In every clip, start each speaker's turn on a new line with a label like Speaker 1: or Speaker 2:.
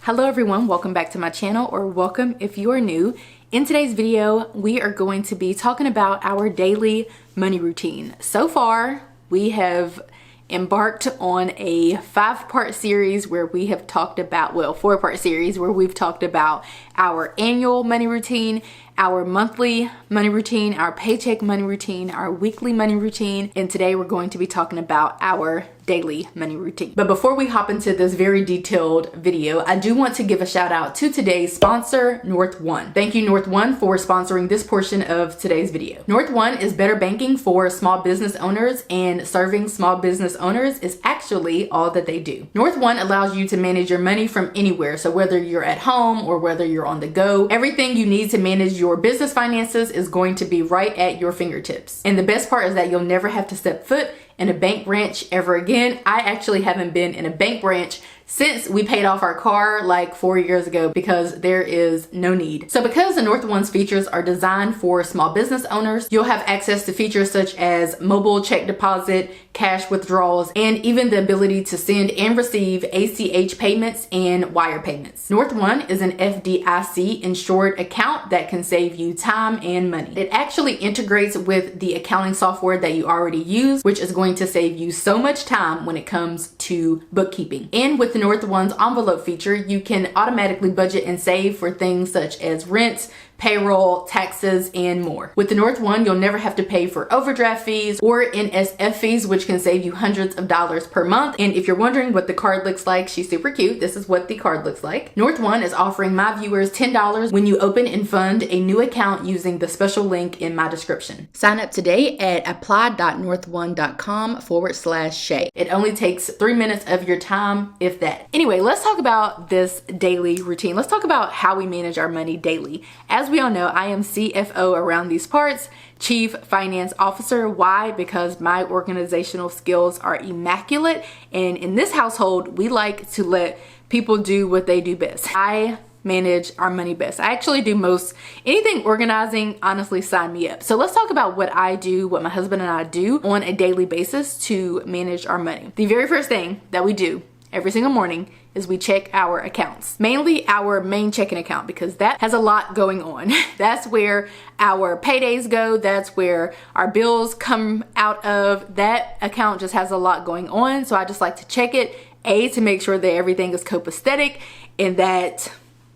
Speaker 1: Hello everyone, welcome back to my channel, or welcome if you are new. In today's video, we are going to be talking about our daily money routine. So far, we have embarked on a 5-part series where we have talked about, well, 4-part series where we've talked about our annual money routine, our monthly money routine, our paycheck money routine, our weekly money routine, and today we're going to be talking about our daily money routine. But before we hop into this very detailed video, I do want to give a shout out to today's sponsor, North One. Thank you, North One, for sponsoring this portion of today's video. North One is better banking for small business owners, and serving small business owners is actually all that they do. North One allows you to manage your money from anywhere. So whether you're at home or whether you're on the go, everything you need to manage your business finances is going to be right at your fingertips. And the best part is that you'll never have to step foot in a bank branch ever again. I actually haven't been in a bank branch since we paid off our car like 4 years ago because there is no need. So because the North One's features are designed for small business owners, you'll have access to features such as mobile check deposit, cash withdrawals, and even the ability to send and receive ACH payments and wire payments. North One is an FDIC insured account that can save you time and money. It actually integrates with the accounting software that you already use, which is going to save you so much time when it comes to bookkeeping. And with the North One's envelope feature, you can automatically budget and save for things such as rent, payroll, taxes, and more. With the North One, you'll never have to pay for overdraft fees or NSF fees, which can save you hundreds of dollars per month. And if you're wondering what the card looks like, she's super cute. This is what the card looks like. North One is offering my viewers $10 when you open and fund a new account using the special link in my description. Sign up today at apply.northone.com/Shay. It only takes 3 minutes of your time, if that. Anyway, let's talk about this daily routine. Let's talk about how we manage our money daily. As we all know, I am CFO around these parts, Chief Finance Officer. Why? Because my organizational skills are immaculate, and in this household, we like to let people do what they do best. I manage our money best. I actually do most anything organizing. Honestly, sign me up. So let's talk about what I do, what my husband and I do on a daily basis to manage our money. The very first thing that we do every single morning is we check our accounts, mainly our main checking account, because that has a lot going on. That's where our paydays go. That's where our bills come out of. That account just has a lot going on. So I just like to check it, to make sure that everything is copacetic and that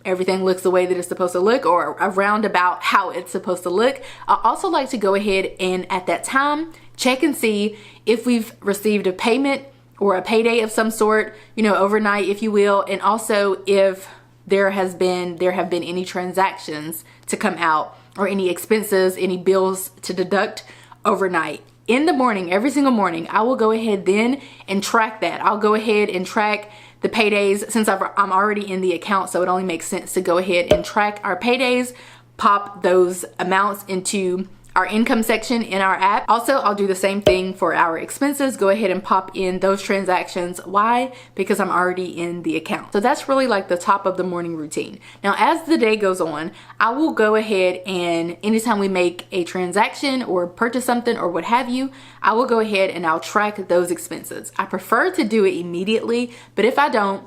Speaker 1: everything looks the way that it's supposed to look, or around about how it's supposed to look. I also like to go ahead and at that time check and see if we've received a payment or a payday of some sort, overnight, if you will, and also if there have been any transactions to come out or any expenses, any bills to deduct overnight. In the morning, every single morning, I will go ahead then and track that. I'll go ahead and track the paydays since I'm already in the account, so it only makes sense to go ahead and track our paydays, pop those amounts into our income section in our app. Also, I'll do the same thing for our expenses. Go ahead and pop in those transactions. Why? Because I'm already in the account. So that's really like the top of the morning routine. Now, as the day goes on, I will go ahead and anytime we make a transaction or purchase something or what have you, I will go ahead and I'll track those expenses. I prefer to do it immediately, but if I don't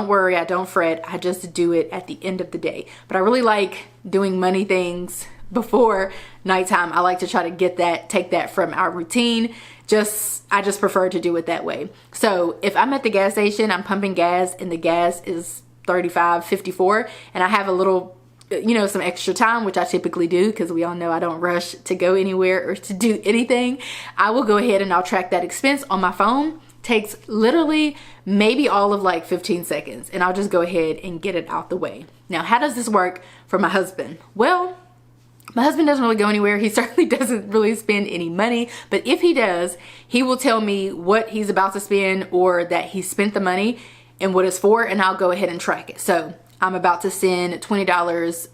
Speaker 1: worry, I don't fret. I just do it at the end of the day. But I really like doing money things before nighttime. I like to try to take that from our routine. I just prefer to do it that way. So if I'm at the gas station, I'm pumping gas and the gas is $35.54 and I have a little, some extra time, which I typically do because we all know I don't rush to go anywhere or to do anything, I will go ahead and I'll track that expense on my phone. Takes literally maybe all of like 15 seconds and I'll just go ahead and get it out the way. Now, how does this work for my husband? Well, my husband doesn't really go anywhere. He certainly doesn't really spend any money, but if he does, he will tell me what he's about to spend or that he spent the money and what it's for, and I'll go ahead and track it. So I'm about to send $20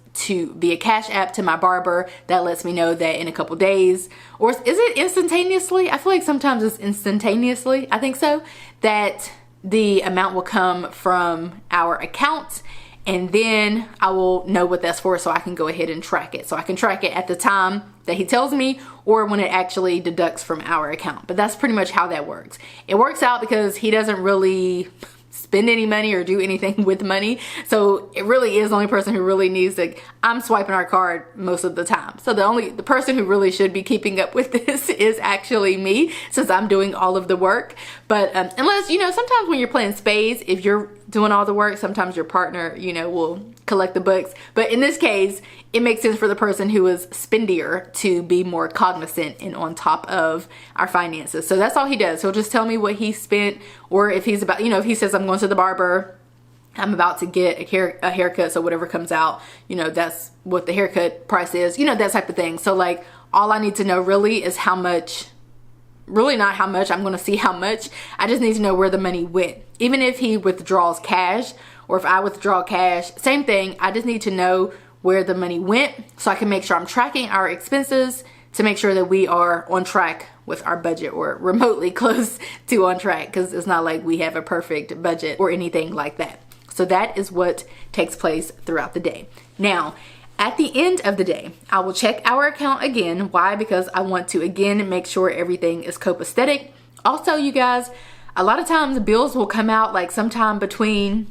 Speaker 1: via Cash App to my barber. That lets me know that in a couple days, or is it instantaneously? I feel like sometimes it's instantaneously. I think so, that the amount will come from our account, and then I will know what that's for so I can go ahead and track it. So I can track it at the time that he tells me or when it actually deducts from our account. But that's pretty much how that works. It works out because he doesn't really spend any money or do anything with money. So it really is the only person who really needs to, I'm swiping our card most of the time. So the person who really should be keeping up with this is actually me, since I'm doing all of the work. But unless, you know, sometimes when you're playing spades, if you're doing all the work, sometimes your partner, you know, will collect the books. But in this case, it makes sense for the person who is spendier to be more cognizant and on top of our finances. So that's all he does. He'll just tell me what he spent, or if he's about, you know, if he says I'm going to the barber, I'm about to get a haircut, so whatever comes out, you know, that's what the haircut price is, you know, that type of thing. So like, all I need to know really is how much, really not how much, I'm going to see how much. I just need to know where the money went. Even if he withdraws cash, or if I withdraw cash, same thing. I just need to know where the money went so I can make sure I'm tracking our expenses to make sure that we are on track with our budget, or remotely close to on track, because it's not like we have a perfect budget or anything like that. So that is what takes place throughout the day. Now, at the end of the day, I will check our account again. Why? Because I want to, again, make sure everything is copacetic. Also, you guys, a lot of times bills will come out like sometime between,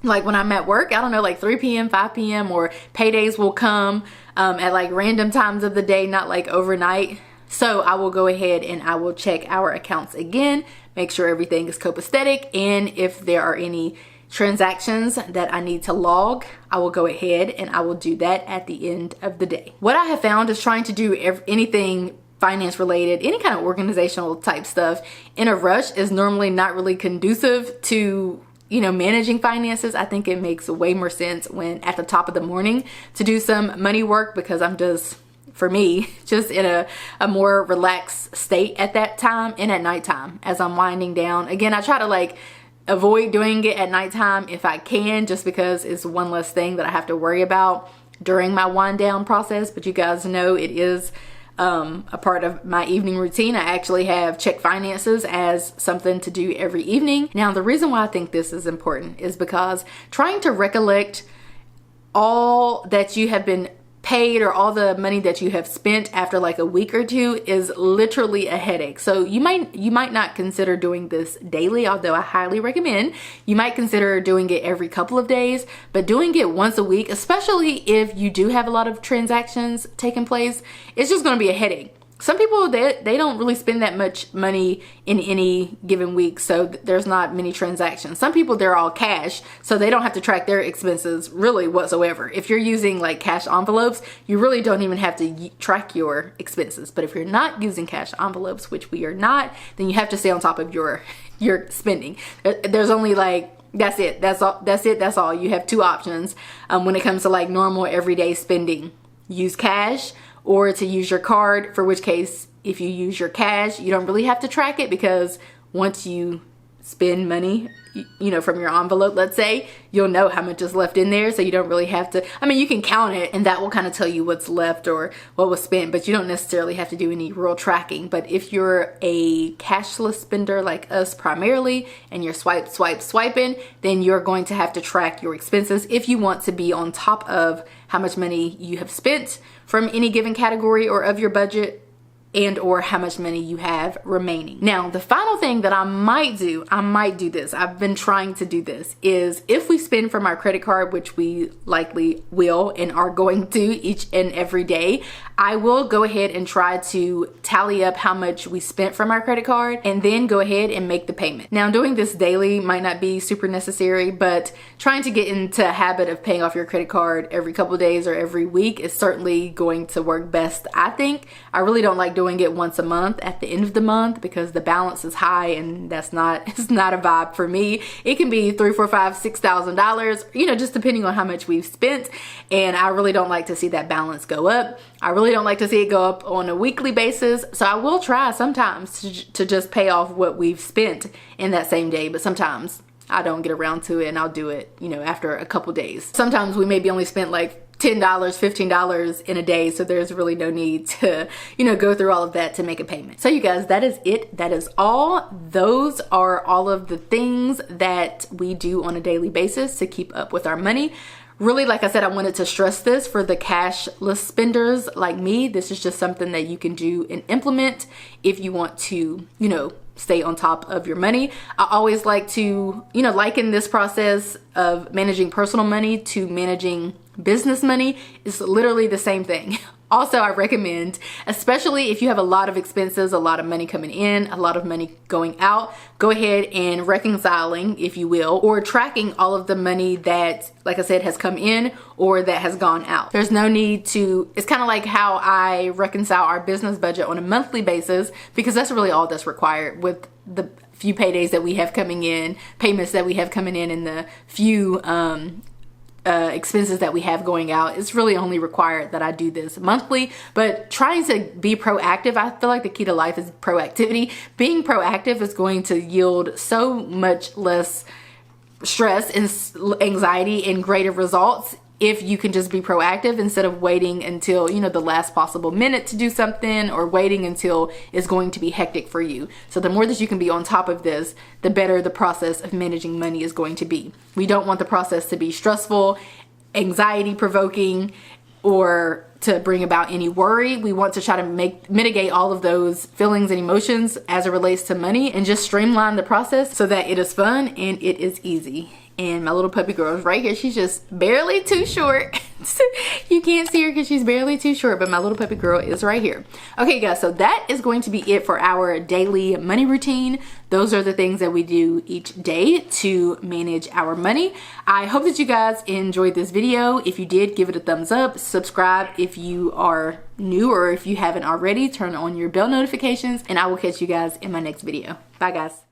Speaker 1: like when I'm at work, I don't know, like 3 p.m., 5 p.m., or paydays will come at like random times of the day, not like overnight. So I will go ahead and I will check our accounts again, make sure everything is copacetic, and if there are any transactions that I need to log, I will go ahead and I will do that at the end of the day. What I have found is trying to do anything finance related, any kind of organizational type stuff in a rush is normally not really conducive to, you know, managing finances. I think it makes way more sense when at the top of the morning to do some money work, because I'm just, for me, just in a more relaxed state at that time, and at nighttime as I'm winding down. Again, I try to like avoid doing it at nighttime if I can, just because it's one less thing that I have to worry about during my wind down process. But you guys know it is a part of my evening routine. I actually have check finances as something to do every evening. Now, the reason why I think this is important is because trying to recollect all that you have been paid, or all the money that you have spent after like a week or two, is literally a headache. So you might not consider doing this daily, although I highly recommend. You might consider doing it every couple of days, but doing it once a week, especially if you do have a lot of transactions taking place, it's just going to be a headache. Some people, they don't really spend that much money in any given week, so there's not many transactions. Some people, they're all cash, so they don't have to track their expenses really whatsoever. If you're using like cash envelopes, you really don't even have to track your expenses. But if you're not using cash envelopes, which we are not, then you have to stay on top of your spending. There's only like, that's it. That's all. You have two options when it comes to like normal everyday spending. Use cash, or to use your card, for which case, if you use your cash, you don't really have to track it, because once you spend money, you know, from your envelope, let's say, you'll know how much is left in there. So you don't really have to, I mean, you can count it and that will kind of tell you what's left or what was spent, but you don't necessarily have to do any real tracking. But if you're a cashless spender like us primarily, and you're swiping, then you're going to have to track your expenses if you want to be on top of how much money you have spent from any given category or of your budget, and or how much money you have remaining. Now, the final thing that I might do this, I've been trying to do this, is if we spend from our credit card, which we likely will and are going to each and every day, I will go ahead and try to tally up how much we spent from our credit card and then go ahead and make the payment. Now, doing this daily might not be super necessary, but trying to get into a habit of paying off your credit card every couple of days or every week is certainly going to work best, I think. I really don't like doing it once a month at the end of the month, because the balance is high and it's not a vibe for me. It can be $3,000, $4,000, $5,000, $6,000, you know, just depending on how much we've spent. And I really don't like to see that balance go up. I really don't like to see it go up on a weekly basis. So I will try sometimes to just pay off what we've spent in that same day, but sometimes I don't get around to it and I'll do it, you know, after a couple days. Sometimes we maybe only spent like $10, $15 in a day, so there's really no need to, you know, go through all of that to make a payment. So you guys, that is it. That is all. Those are all of the things that we do on a daily basis to keep up with our money. Really, like I said, I wanted to stress this for the cashless spenders like me. This is just something that you can do and implement if you want to, you know, stay on top of your money. I always like to, you know, liken this process of managing personal money to managing business money. It's literally the same thing. Also, I recommend, especially if you have a lot of expenses, a lot of money coming in, a lot of money going out, go ahead and reconciling, if you will, or tracking all of the money that, like I said, has come in or that has gone out. There's no need to, it's kind of like how I reconcile our business budget on a monthly basis, because that's really all that's required with the few paydays that we have coming in, payments that we have coming in, and the few expenses that we have going out. It's really only required that I do this monthly, but trying to be proactive, I feel like the key to life is proactivity. Being proactive is going to yield so much less stress and anxiety and greater results if you can just be proactive instead of waiting until, you know, the last possible minute to do something, or waiting until it's going to be hectic for you. So the more that you can be on top of this, the better the process of managing money is going to be. We don't want the process to be stressful, anxiety provoking, or to bring about any worry. We want to try to mitigate all of those feelings and emotions as it relates to money, and just streamline the process so that it is fun and it is easy. And my little puppy girl is right here. She's just barely too short. You can't see her because she's barely too short, but my little puppy girl is right here. Okay, guys, so that is going to be it for our daily money routine. Those are the things that we do each day to manage our money. I hope that you guys enjoyed this video. If you did, give it a thumbs up. Subscribe if you are new, or if you haven't already, turn on your bell notifications, and I will catch you guys in my next video. Bye, guys.